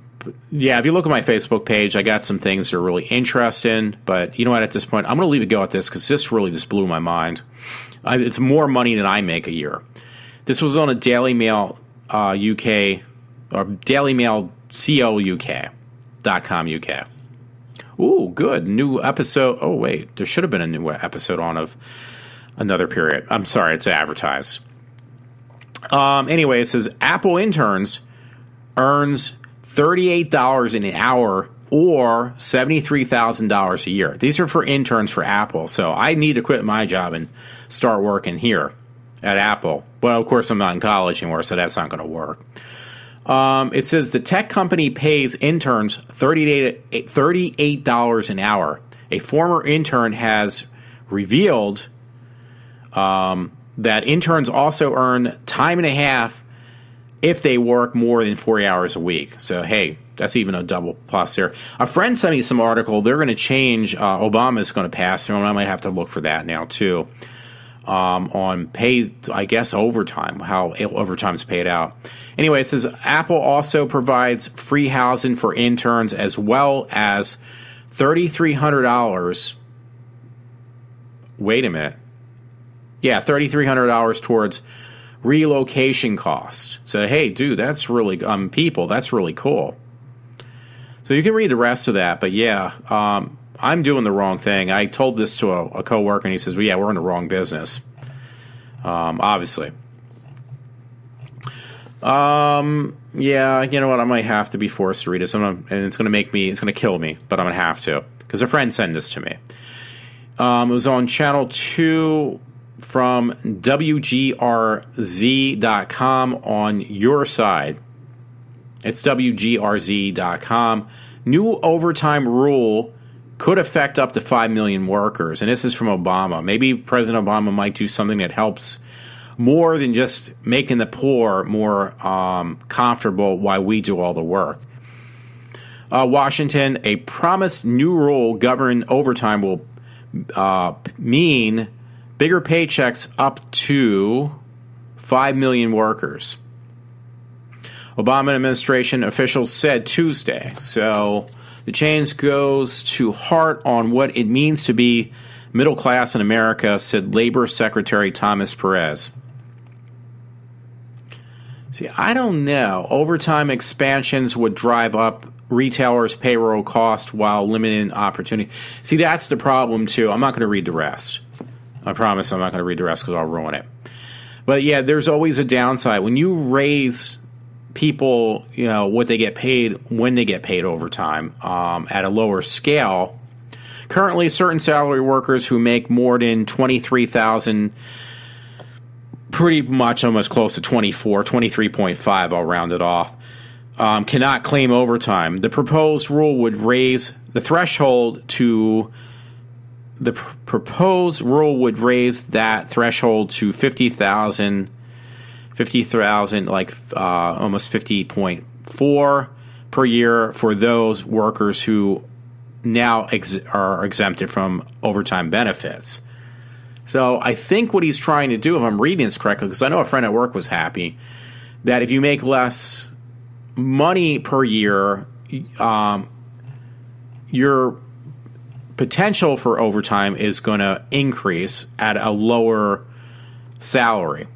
Yeah, if you look at my Facebook page, I got some things that are really interesting. But you know what? At this point, I'm going to leave it go at this because this really just blew my mind. It's more money than I make a year. This was on a Daily Mail UK or Daily Mail co.uk.com UK. Ooh, good. New episode. Oh, wait. There should have been a new episode on of another period. I'm sorry. It's advertised. Anyway, it says Apple interns earns $38 an hour or $73,000 a year. These are for interns for Apple. So I need to quit my job and start working here at Apple. Well, of course, I'm not in college anymore, so that's not going to work. It says the tech company pays interns $38 an hour. A former intern has revealed that interns also earn time and a half if they work more than 40 hours a week. So, hey, that's even a double plus there. A friend sent me some article. They're going to change. Obama's going to pass through, and I might have to look for that now, too, on pay, I guess, overtime, how overtime's paid out. Anyway, it says Apple also provides free housing for interns as well as $3,300. Wait a minute. Yeah, $3,300 towards relocation cost. So, hey, dude, that's really people. That's really cool. So you can read the rest of that. But yeah, I'm doing the wrong thing. I told this to a coworker, and he says, "Well, yeah, we're in the wrong business." Obviously. Yeah, you know what? I might have to be forced to read this, and it's going to kill me, but I'm going to have to because a friend sent this to me. It was on Channel 2 from WGRZ.com on your side. It's WGRZ.com. New overtime rule could affect up to 5 million workers. And this is from Obama. Maybe President Obama might do something that helps more than just making the poor more comfortable while we do all the work. Washington, a promised new rule governing overtime will mean bigger paychecks up to 5 million workers. Obama administration officials said Tuesday. So the change goes to heart on what it means to be middle class in America, said Labor Secretary Thomas Perez. See, I don't know. Overtime expansions would drive up retailers' payroll cost while limiting opportunity. See, that's the problem, too. I'm not going to read the rest. I promise I'm not going to read the rest because I'll ruin it. But, yeah, there's always a downside. When you raise people, you know, what they get paid when they get paid overtime at a lower scale. Currently, certain salary workers who make more than $23,000, pretty much almost close to 23.5, I'll round it off, cannot claim overtime. The proposed rule would raise the threshold to that threshold to 50,000, like almost 50.4 per year for those workers who now are exempted from overtime benefits. So I think what he's trying to do, if I'm reading this correctly, because I know a friend at work was happy, that if you make less money per year, your potential for overtime is going to increase at a lower salary.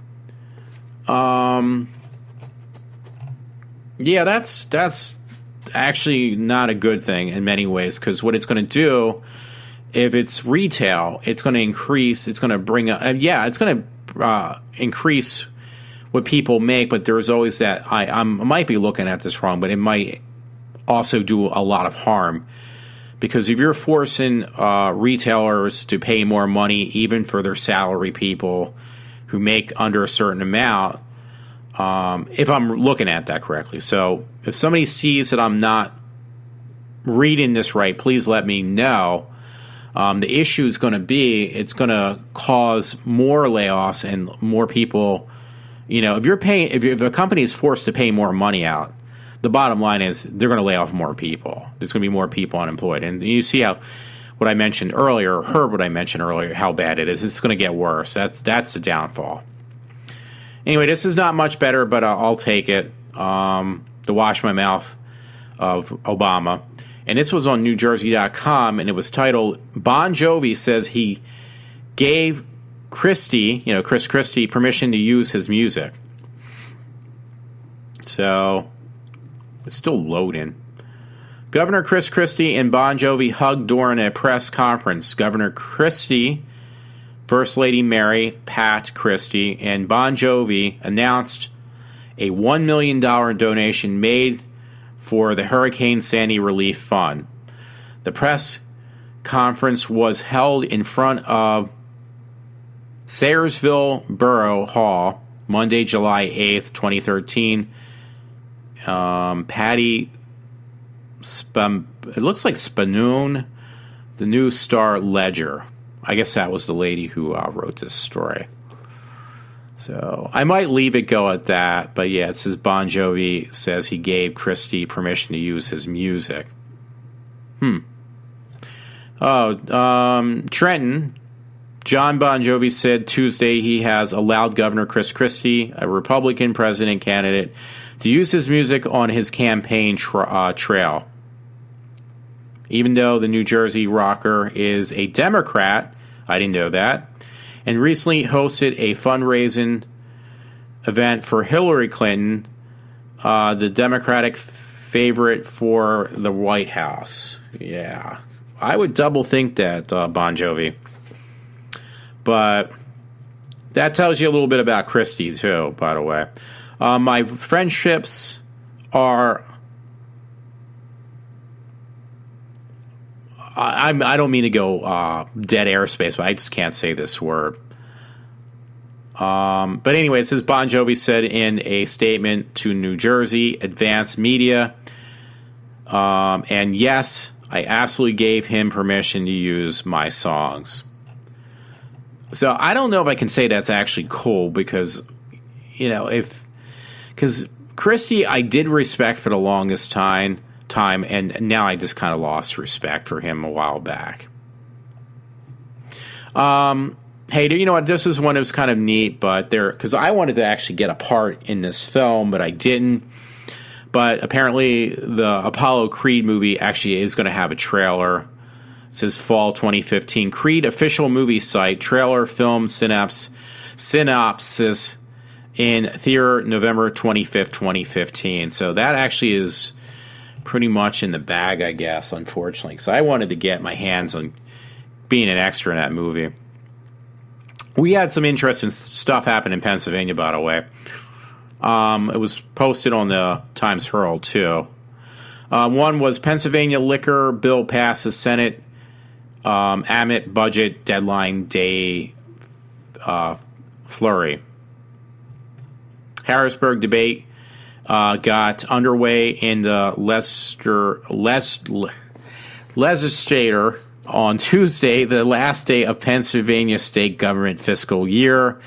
Yeah, that's actually not a good thing in many ways, because what it's going to do, if it's retail, it's going to increase. It's going to bring it's going to increase what people make. But there's always that I might be looking at this wrong, but it might also do a lot of harm, because if you're forcing retailers to pay more money, even for their salary people who make under a certain amount, if I'm looking at that correctly. So if somebody sees that I'm not reading this right, please let me know. The issue is going to be, it's going to cause more layoffs and more people. You know, if a company is forced to pay more money out, the bottom line is they're going to lay off more people. There's going to be more people unemployed. And you see what I mentioned earlier, how bad it is. It's going to get worse. That's the downfall. Anyway, this is not much better, but I'll take it. To wash my mouth of Obama. And this was on NewJersey.com, and it was titled, Bon Jovi says he gave Christie, Chris Christie, permission to use his music. So, it's still loading. Governor Chris Christie and Bon Jovi hugged during a press conference. Governor Christie, First Lady Mary Pat Christie, and Bon Jovi announced a $1 million donation made for the Hurricane Sandy Relief Fund. The press conference was held in front of Sayersville Borough Hall, Monday, July 8th, 2013. Patty it looks like Spanoon, the New Star Ledger. I guess that was the lady who wrote this story. So I might leave it go at that. But yeah, it says Bon Jovi says he gave Christie permission to use his music. Trenton. John Bon Jovi said Tuesday he has allowed Governor Chris Christie, a Republican president candidate, to use his music on his campaign trail. Even though the New Jersey rocker is a Democrat, I didn't know that, and recently hosted a fundraising event for Hillary Clinton, the Democratic favorite for the White House. Yeah, I would double think that, Bon Jovi. But that tells you a little bit about Christie, too, by the way. My friendships are... I don't mean to go dead airspace, but I just can't say this word. But anyway, it says Bon Jovi said in a statement to New Jersey Advanced Media, and yes, I absolutely gave him permission to use my songs. So I don't know if I can say that's actually cool because, because Christie I did respect for the longest time, and now I just kind of lost respect for him a while back. Hey, you know what? This is one that was kind of neat, but because I wanted to actually get a part in this film, but I didn't. But apparently, the Apollo Creed movie actually is going to have a trailer. It says fall 2015. Creed official movie site, trailer film synopsis in theater November 25th, 2015. So that actually is pretty much in the bag, I guess, unfortunately, because I wanted to get my hands on being an extra in that movie. We had some interesting stuff happen in Pennsylvania, by the way. It was posted on the Times Herald, too. One was Pennsylvania liquor bill passes Senate Amit budget deadline day flurry. Harrisburg debate got underway in the legislature on Tuesday, the last day of Pennsylvania state government fiscal year,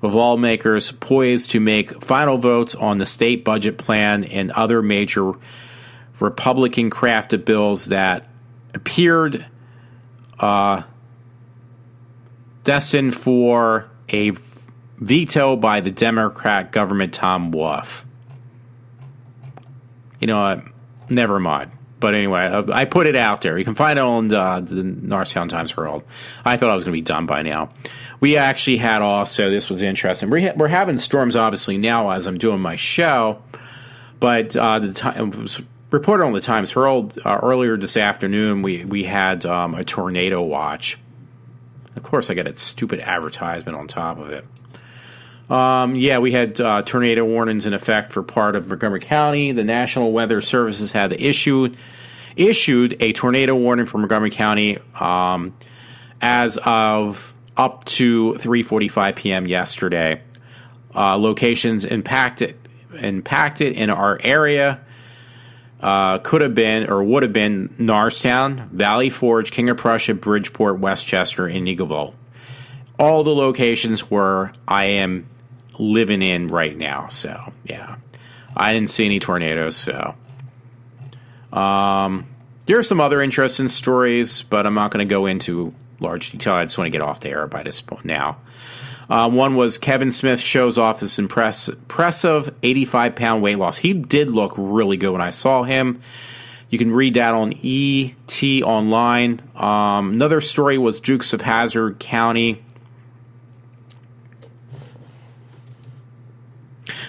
with lawmakers poised to make final votes on the state budget plan and other major Republican-crafted bills that appeared destined for a veto by the Democrat government Tom Wolf. You know what? Never mind. But anyway, I put it out there. You can find it on the Norristown Times Herald. I thought I was going to be done by now. We actually had also, this was interesting, we're having storms obviously now as I'm doing my show, but it was reported on the Times Herald earlier this afternoon, we had a tornado watch. Of course, I got a stupid advertisement on top of it. We had tornado warnings in effect for part of Montgomery County. The National Weather Services had issued a tornado warning for Montgomery County as of up to 3:45 p.m. yesterday. Locations impacted in our area could have been or would have been Norristown, Valley Forge, King of Prussia, Bridgeport, Westchester, and Eagleville. All the locations where I am living in right now. So, yeah. I didn't see any tornadoes, so. There are some other interesting stories, but I'm not going to go into large detail. I just want to get off the air by this point now. One was Kevin Smith shows off his impressive 85-pound weight loss. He did look really good when I saw him. You can read that on ET Online. Another story was Dukes of Hazzard County.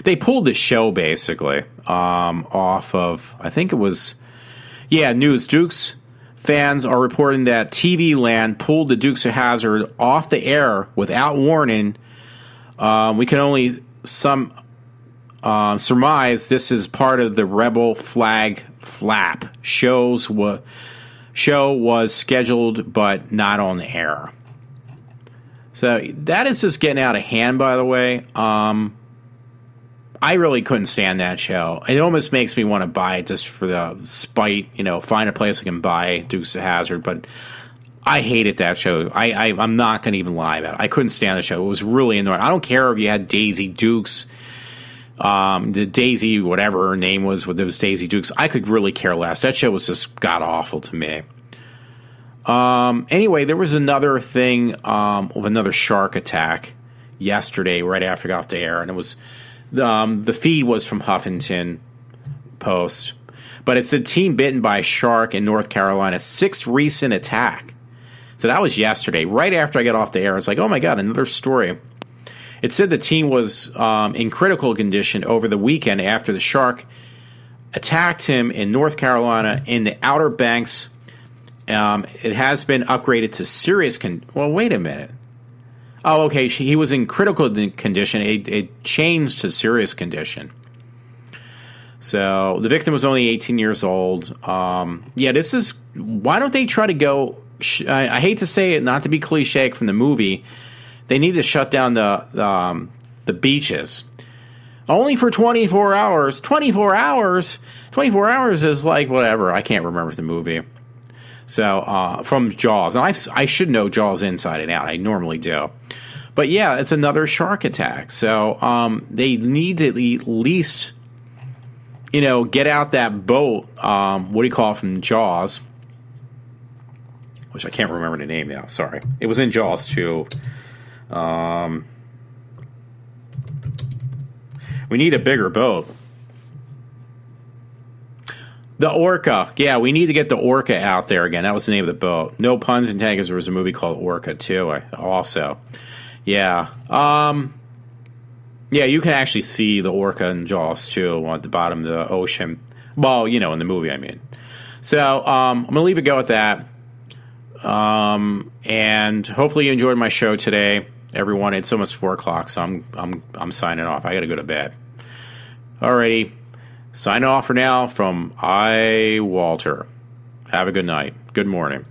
They pulled the show, basically, off of, I think it was, News. Dukes fans are reporting that TV Land pulled the Dukes of Hazzard off the air without warning. We can only surmise this is part of the Rebel Flag Flap. Show was scheduled but not on the air. So that is just getting out of hand, by the way. I really couldn't stand that show. It almost makes me want to buy it just for the spite, find a place I can buy Dukes of Hazzard. But I hated that show. I'm not going to even lie about it. I couldn't stand the show. It was really annoying. I don't care if you had Daisy Dukes, the Daisy, whatever her name was with those Daisy Dukes. I could really care less. That show was just god-awful to me. Anyway, there was another thing of another shark attack yesterday right after I got off the air, and it was the feed was from Huffington Post. But it's a team bitten by a shark in North Carolina, sixth recent attack. So that was yesterday, right after I got off the air. It's like, oh my God, another story. It said the team was in critical condition over the weekend after the shark attacked him in North Carolina in the Outer Banks. It has been upgraded to serious well, wait a minute. Oh, okay, he was in critical condition. It changed to serious condition. So the victim was only 18 years old. Yeah, this is... Why don't they try to go... I hate to say it, not to be cliche from the movie. They need to shut down the beaches. Only for 24 hours. 24 hours? 24 hours is like whatever. I can't remember the movie. So, from Jaws. And I should know Jaws inside and out. I normally do. But yeah, it's another shark attack. So, they need to at least... get out that boat, what do you call it, from Jaws, which I can't remember the name now, sorry. It was in Jaws, too. We need a bigger boat. The Orca. Yeah, we need to get the Orca out there again. That was the name of the boat. No puns intended, because there was a movie called Orca, too, also. Yeah. Yeah, you can actually see the Orca in Jaws, too, at the bottom of the ocean. Well, in the movie, I mean. So, I'm going to leave it go at that. And hopefully you enjoyed my show today, everyone. It's almost 4 o'clock, so I'm signing off. I got to go to bed. Alrighty. Signing off for now from iWalter. Have a good night. Good morning.